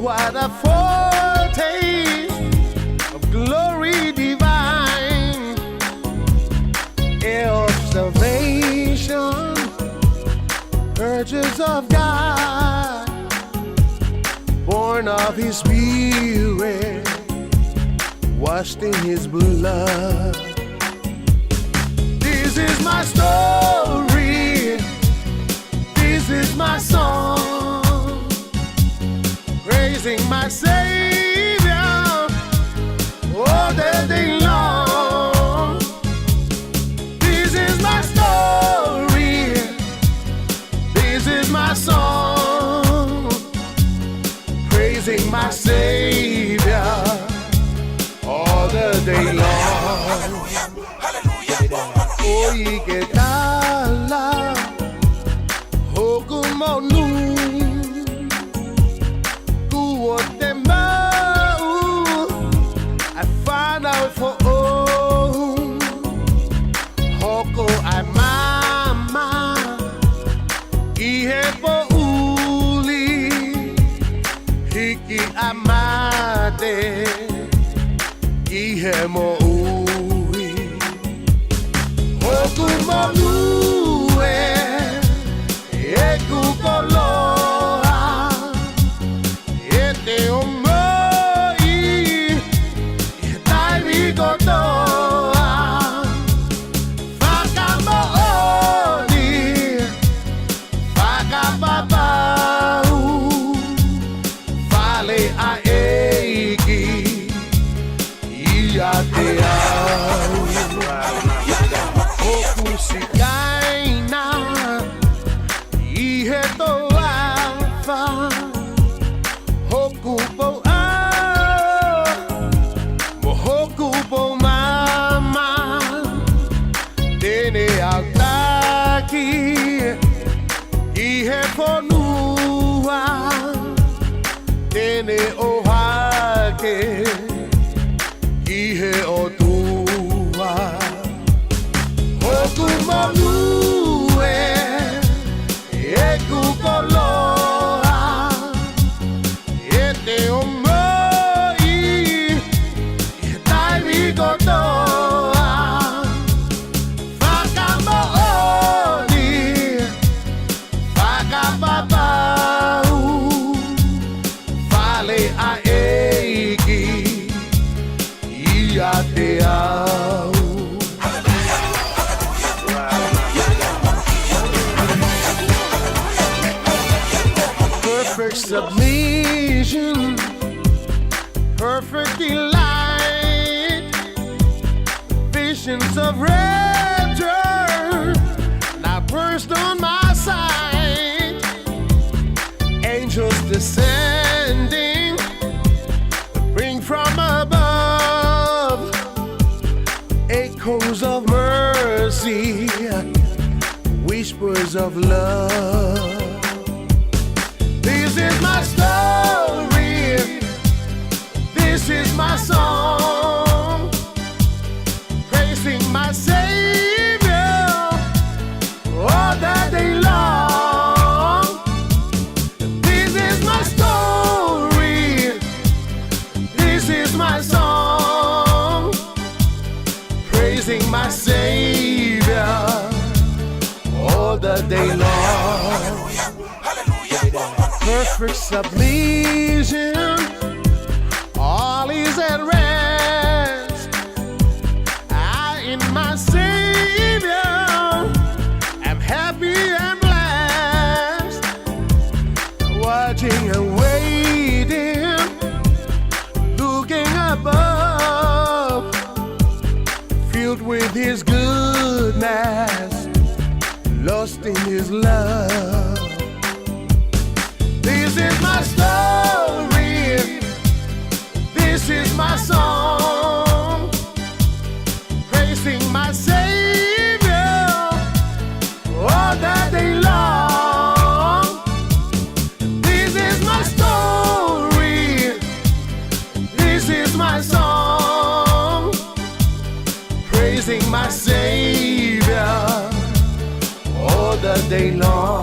what a foretaste of glory divine, air of salvation, purchase of God, born of His Spirit, washed in His blood. This is my story, this is my song, praising my Savior all the day long. This is my story, this is my song, praising my Savior all the day long. Oye, ¿qué tal? Oh, como tuvo temor, I find out for all. Hoko ay mama, ihe po uli, hiki amate, ihe mo ui. Hoku mo lue, eku koloa, ete omoi, tai rigotoa, fakamo oni, fakapapau, fale a eiki, iateau. Hoku sikaina, ihe toafa, hoku po mohoku po mama, dene autaki, ihe ponua, dene ohake, ihe otua. Hoku molue, eku koloa, ete omoi, tai rigotoa, fakamo oni, fakapapau, fale a eiki, iateau. Perfect submission, perfect delight, visions of rapture now burst on my sight. Angels descending, bring from above echoes of mercy, whispers of love. This is my story, this is my song, praising my Savior all the day long. This is my story, this is my song, praising my Savior all the day long. Perfect submission, all is at rest. I in my Savior am happy and blessed, watching and waiting, looking above, filled with His goodness, lost in His love. This is my story, this is my song, praising my Savior all the day long. This is my story, this is my song, praising my Savior all the day long.